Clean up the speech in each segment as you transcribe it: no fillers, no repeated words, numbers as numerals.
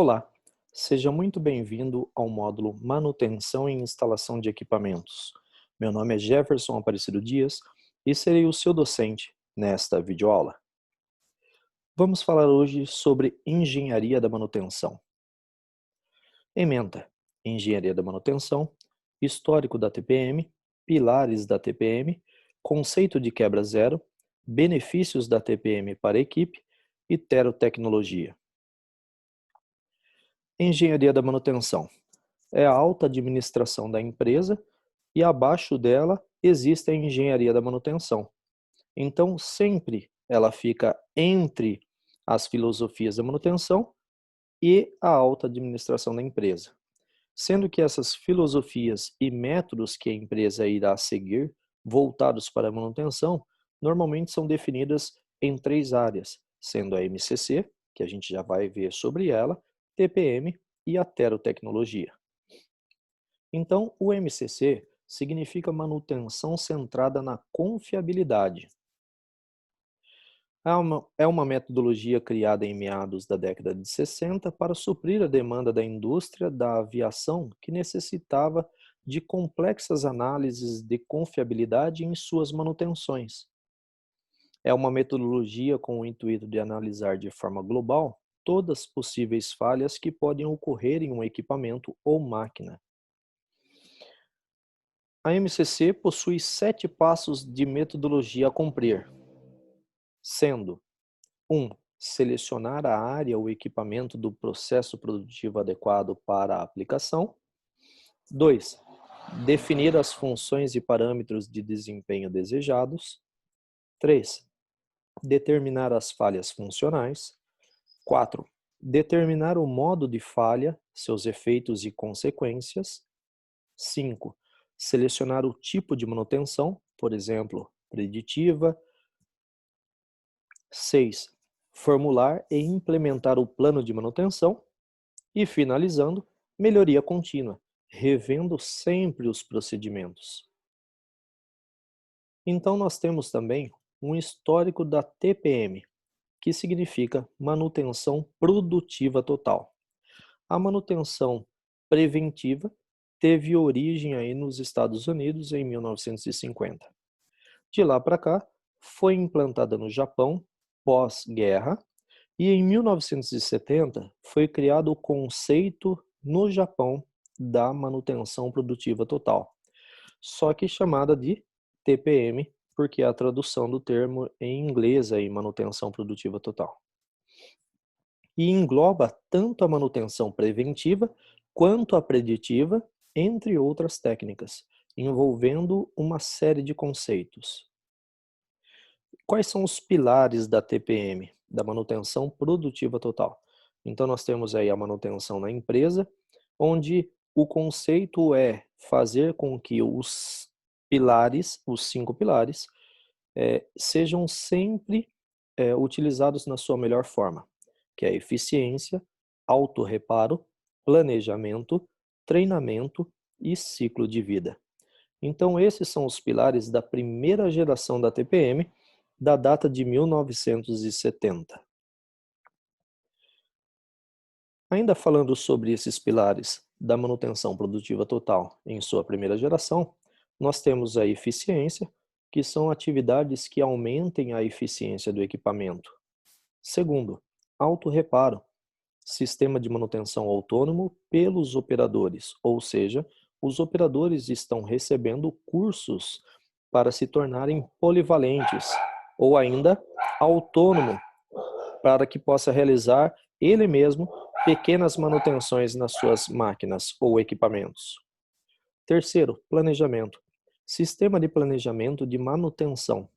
Olá, seja muito bem-vindo ao módulo Manutenção e Instalação de Equipamentos. Meu nome é Jefferson Aparecido Dias e serei o seu docente nesta videoaula. Vamos falar hoje sobre Engenharia da Manutenção. Ementa: Engenharia da Manutenção, Histórico da TPM, Pilares da TPM, Conceito de Quebra Zero, Benefícios da TPM para a equipe e Terotecnologia. Engenharia da Manutenção é a alta administração da empresa e abaixo dela existe a engenharia da manutenção. Então, sempre ela fica entre as filosofias da manutenção e a alta administração da empresa. Sendo que essas filosofias e métodos que a empresa irá seguir, voltados para a manutenção, normalmente são definidas em três áreas, sendo a MCC, que a gente já vai ver sobre ela, TPM e a Terotecnologia. Então, o MCC significa manutenção centrada na confiabilidade. É uma metodologia criada em meados da década de 60 para suprir a demanda da indústria da aviação que necessitava de complexas análises de confiabilidade em suas manutenções. É uma metodologia com o intuito de analisar de forma global todas as possíveis falhas que podem ocorrer em um equipamento ou máquina. A MCC possui 7 passos de metodologia a cumprir, sendo 1. Selecionar a área ou equipamento do processo produtivo adequado para a aplicação. 2. Definir as funções e parâmetros de desempenho desejados. 3. Determinar as falhas funcionais. 4. Determinar o modo de falha, seus efeitos e consequências. 5. Selecionar o tipo de manutenção, por exemplo, preditiva. 6. Formular e implementar o plano de manutenção. E, finalizando, melhoria contínua, revendo sempre os procedimentos. Então, nós temos também um histórico da TPM, que significa manutenção produtiva total. A manutenção preventiva teve origem aí nos Estados Unidos em 1950. De lá para cá, foi implantada no Japão pós-guerra e em 1970 foi criado o conceito no Japão da manutenção produtiva total, só que chamada de TPM, porque é a tradução do termo em inglês aí, manutenção produtiva total. E engloba tanto a manutenção preventiva quanto a preditiva, entre outras técnicas, envolvendo uma série de conceitos. Quais são os pilares da TPM, da manutenção produtiva total? Então, nós temos aí a manutenção na empresa, onde o conceito é fazer com que os pilares, os 5 pilares, sejam sempre utilizados na sua melhor forma, que é eficiência, autorreparo, planejamento, treinamento e ciclo de vida. Então, esses são os pilares da primeira geração da TPM, da data de 1970. Ainda falando sobre esses pilares da manutenção produtiva total em sua primeira geração, nós temos a eficiência, que são atividades que aumentem a eficiência do equipamento. Segundo, autorreparo, sistema de manutenção autônomo pelos operadores, ou seja, os operadores estão recebendo cursos para se tornarem polivalentes, ou ainda autônomo, para que possa realizar ele mesmo pequenas manutenções nas suas máquinas ou equipamentos. Terceiro, planejamento. Sistema de planejamento de manutenção.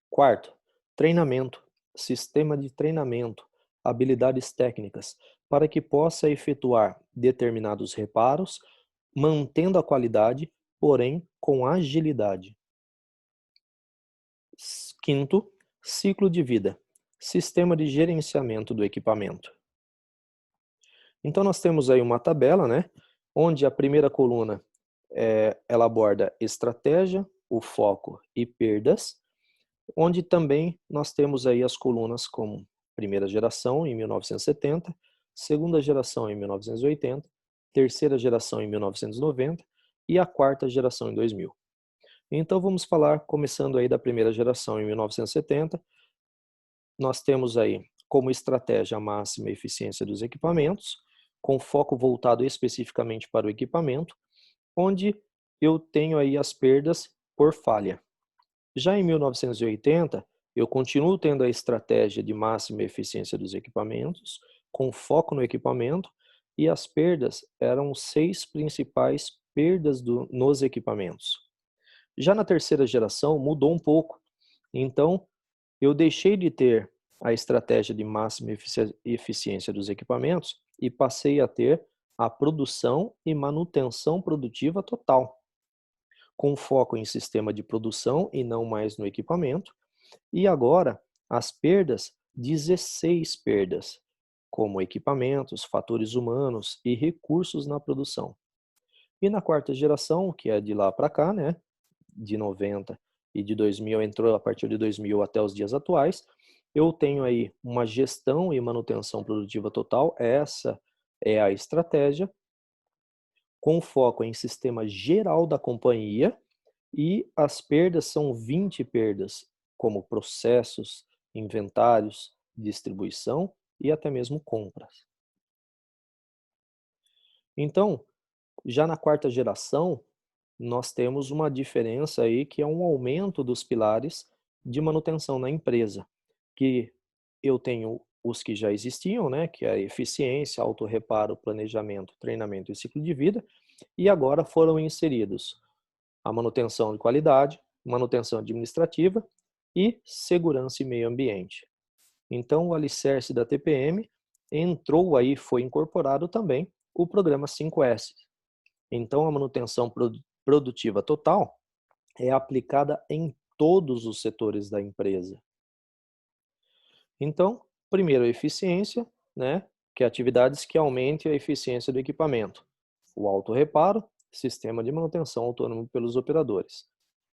Quarto, treinamento. Sistema de treinamento, habilidades técnicas, para que possa efetuar determinados reparos, mantendo a qualidade, porém com agilidade. Quinto, ciclo de vida, sistema de gerenciamento do equipamento. Então nós temos aí uma tabela, né, onde a primeira coluna ela aborda estratégia, o foco e perdas, onde também nós temos aí as colunas como primeira geração em 1970, segunda geração em 1980, terceira geração em 1990 e a quarta geração em 2000. Então vamos falar, começando aí da primeira geração em 1970, nós temos aí como estratégia a máxima eficiência dos equipamentos, com foco voltado especificamente para o equipamento, onde eu tenho aí as perdas por falha. Já em 1980, eu continuo tendo a estratégia de máxima eficiência dos equipamentos, com foco no equipamento, e as perdas eram 6 principais perdas nos equipamentos. Já na terceira geração, mudou um pouco. Então, eu deixei de ter a estratégia de máxima eficiência dos equipamentos e passei a ter a produção e manutenção produtiva total, com foco em sistema de produção e não mais no equipamento. E agora, as perdas, 16 perdas, como equipamentos, fatores humanos e recursos na produção. E na quarta geração, que é de lá para cá, né, de 90 e de 2000, entrou a partir de 2000 até os dias atuais, eu tenho aí uma gestão e manutenção produtiva total, essa é a estratégia, com foco em sistema geral da companhia, e as perdas são 20 perdas, como processos, inventários, distribuição e até mesmo compras. Então, já na quarta geração, nós temos uma diferença aí que é um aumento dos pilares de manutenção na empresa, que eu tenho os que já existiam, né, que é a eficiência, autorreparo, planejamento, treinamento e ciclo de vida, e agora foram inseridos a manutenção de qualidade, manutenção administrativa e segurança e meio ambiente. Então, o alicerce da TPM entrou aí, foi incorporado também o programa 5S. Então, a manutenção produtiva total é aplicada em todos os setores da empresa. Então, primeiro, a eficiência, né, que é atividades que aumentem a eficiência do equipamento. O autorreparo, sistema de manutenção autônomo pelos operadores.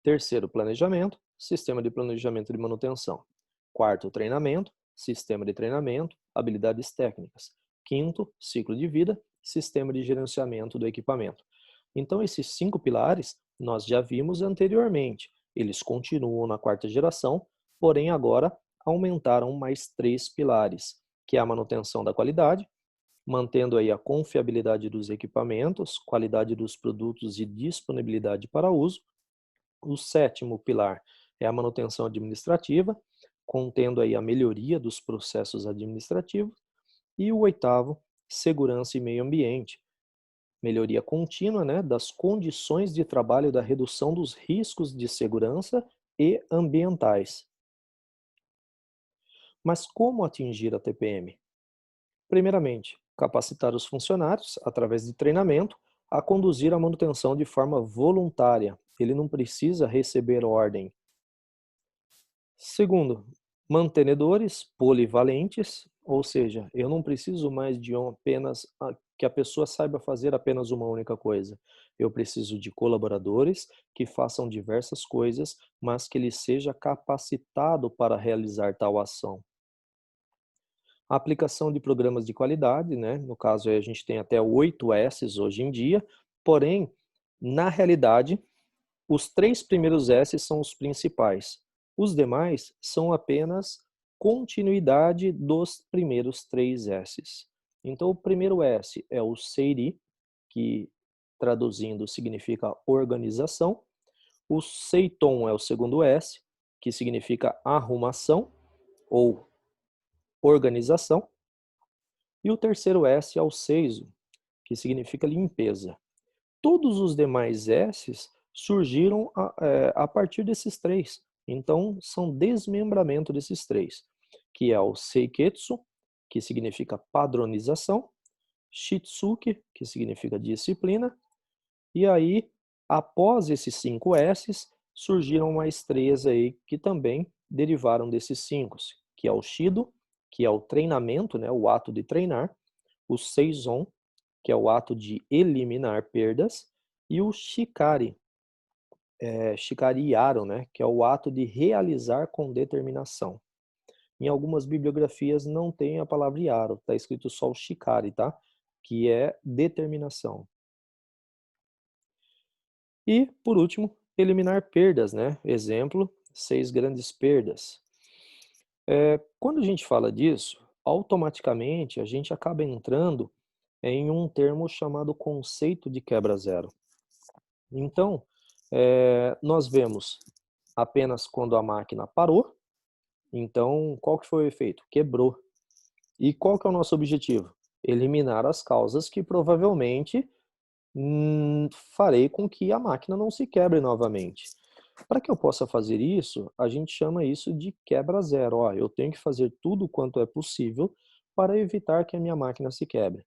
Terceiro, planejamento, sistema de planejamento de manutenção. Quarto, treinamento, sistema de treinamento, habilidades técnicas. Quinto, ciclo de vida, sistema de gerenciamento do equipamento. Então, esses 5 pilares nós já vimos anteriormente. Eles continuam na quarta geração, porém agora aumentaram mais 3 pilares, que é a manutenção da qualidade, mantendo aí a confiabilidade dos equipamentos, qualidade dos produtos e disponibilidade para uso. O sétimo pilar é a manutenção administrativa, contendo aí a melhoria dos processos administrativos. E o oitavo, segurança e meio ambiente, melhoria contínua, né, das condições de trabalho e da redução dos riscos de segurança e ambientais. Mas como atingir a TPM? Primeiramente, capacitar os funcionários, através de treinamento, a conduzir a manutenção de forma voluntária. Ele não precisa receber ordem. Segundo, mantenedores polivalentes, ou seja, eu não preciso mais de apenas que a pessoa saiba fazer apenas uma única coisa. Eu preciso de colaboradores que façam diversas coisas, mas que ele seja capacitado para realizar tal ação. A aplicação de programas de qualidade, né? No caso, a gente tem até 8 S's hoje em dia, porém, na realidade, os 3 primeiros S's são os principais. Os demais são apenas continuidade dos primeiros 3 S's. Então, o primeiro S é o SEIRI, que traduzindo significa organização. O SEITOM é o segundo S, que significa arrumação ou organização. E o terceiro S é o SEISO, que significa limpeza. Todos os demais S's surgiram a partir desses 3. Então, são desmembramento desses 3, que é o Seiketsu, que significa padronização, Shitsuke, que significa disciplina, e aí, após esses 5 S's, surgiram mais 3 aí que também derivaram desses 5, que é o Shido, que é o treinamento, né, o ato de treinar, o Seizon, que é o ato de eliminar perdas, e o Shikari, Shikari Yaro, né, que é o ato de realizar com determinação. Em algumas bibliografias não tem a palavra iaro, está escrito só o shikari, tá? Que é determinação. E, por último, eliminar perdas, né? Exemplo, 6 grandes perdas. Quando a gente fala disso, automaticamente a gente acaba entrando em um termo chamado conceito de quebra-zero. Então, nós vemos apenas quando a máquina parou, então qual que foi o efeito? Quebrou. E qual que é o nosso objetivo? Eliminar as causas que provavelmente farei com que a máquina não se quebre novamente. Para que eu possa fazer isso, a gente chama isso de quebra zero. Ó, eu tenho que fazer tudo quanto é possível para evitar que a minha máquina se quebre.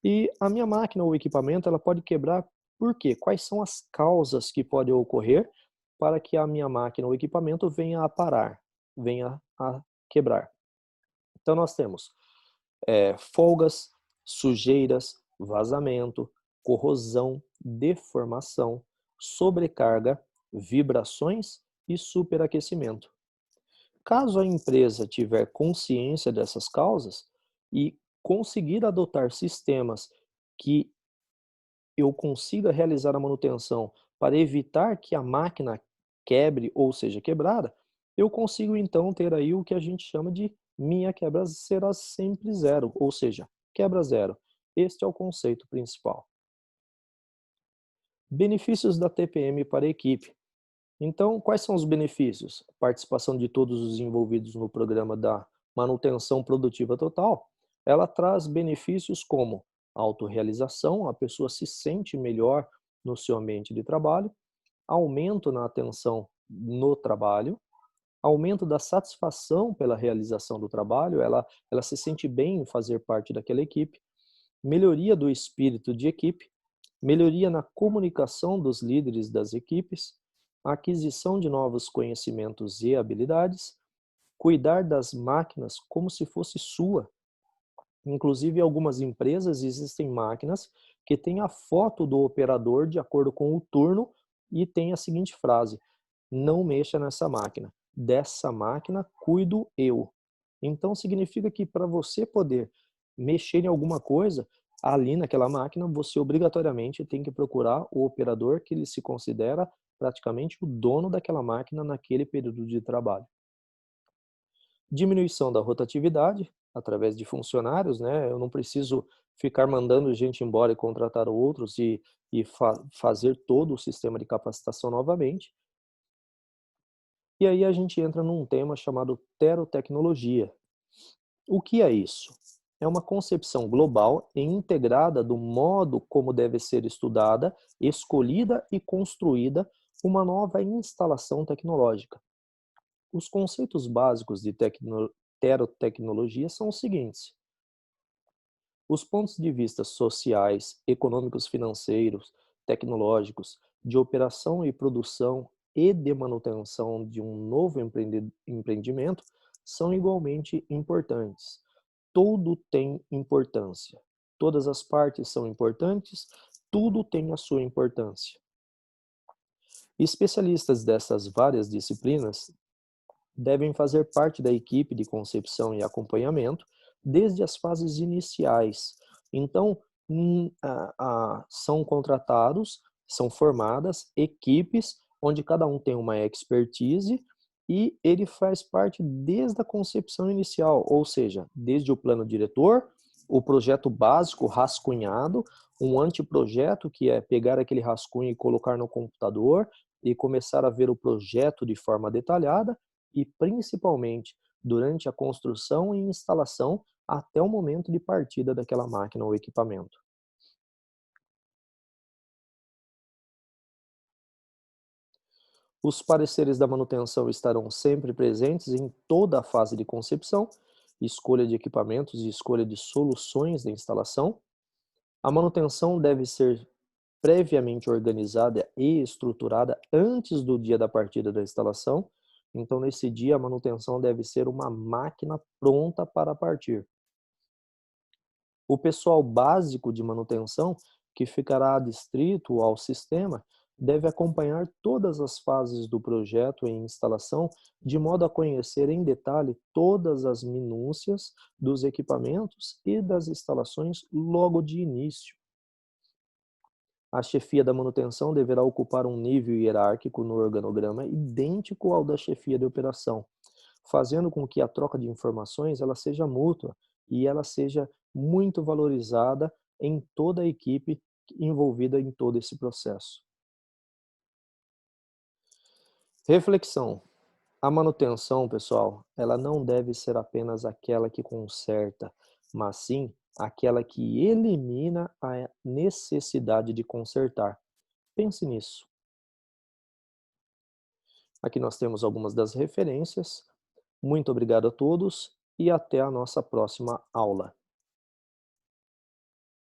E a minha máquina ou equipamento, ela pode quebrar por quê? Quais são as causas que podem ocorrer para que a minha máquina ou equipamento venha a parar, venha a quebrar? Então nós temos folgas, sujeiras, vazamento, corrosão, deformação, sobrecarga, vibrações e superaquecimento. Caso a empresa tiver consciência dessas causas e conseguir adotar sistemas que eu consiga realizar a manutenção para evitar que a máquina quebre ou seja quebrada, eu consigo então ter aí o que a gente chama de minha quebra será sempre zero, ou seja, quebra zero. Este é o conceito principal. Benefícios da TPM para a equipe. Então, quais são os benefícios? A participação de todos os envolvidos no programa da manutenção produtiva total, ela traz benefícios como autorrealização, a pessoa se sente melhor no seu ambiente de trabalho, aumento na atenção no trabalho, aumento da satisfação pela realização do trabalho, ela se sente bem em fazer parte daquela equipe, melhoria do espírito de equipe, melhoria na comunicação dos líderes das equipes, aquisição de novos conhecimentos e habilidades, cuidar das máquinas como se fosse sua. Inclusive, em algumas empresas existem máquinas que têm a foto do operador de acordo com o turno e tem a seguinte frase: não mexa nessa máquina, dessa máquina cuido eu. Então significa que para você poder mexer em alguma coisa ali naquela máquina, você obrigatoriamente tem que procurar o operador que ele se considera praticamente o dono daquela máquina naquele período de trabalho. Diminuição da rotatividade através de funcionários, né? Eu não preciso ficar mandando gente embora e contratar outros e fazer todo o sistema de capacitação novamente. E aí a gente entra num tema chamado terotecnologia. O que é isso? É uma concepção global e integrada do modo como deve ser estudada, escolhida e construída uma nova instalação tecnológica. Os conceitos básicos de terotecnologia são os seguintes: os pontos de vista sociais, econômicos, financeiros, tecnológicos, de operação e produção e de manutenção de um novo empreendimento são igualmente importantes. Tudo tem importância. Todas as partes são importantes, tudo tem a sua importância. Especialistas dessas várias disciplinas devem fazer parte da equipe de concepção e acompanhamento desde as fases iniciais. Então, são contratados, são formadas equipes onde cada um tem uma expertise e ele faz parte desde a concepção inicial, ou seja, desde o plano diretor, o projeto básico rascunhado, um anteprojeto, que é pegar aquele rascunho e colocar no computador e começar a ver o projeto de forma detalhada, e principalmente durante a construção e instalação até o momento de partida daquela máquina ou equipamento. Os pareceres da manutenção estarão sempre presentes em toda a fase de concepção, escolha de equipamentos e escolha de soluções de instalação. A manutenção deve ser previamente organizada e estruturada antes do dia da partida da instalação. Então, nesse dia, a manutenção deve ser uma máquina pronta para partir. O pessoal básico de manutenção, que ficará adstrito ao sistema, deve acompanhar todas as fases do projeto em instalação, de modo a conhecer em detalhe todas as minúcias dos equipamentos e das instalações logo de início. A chefia da manutenção deverá ocupar um nível hierárquico no organograma idêntico ao da chefia de operação, fazendo com que a troca de informações ela seja mútua e ela seja muito valorizada em toda a equipe envolvida em todo esse processo. Reflexão. A manutenção, pessoal, ela não deve ser apenas aquela que conserta, mas sim aquela que elimina a necessidade de consertar. Pense nisso. Aqui nós temos algumas das referências. Muito obrigado a todos e até a nossa próxima aula.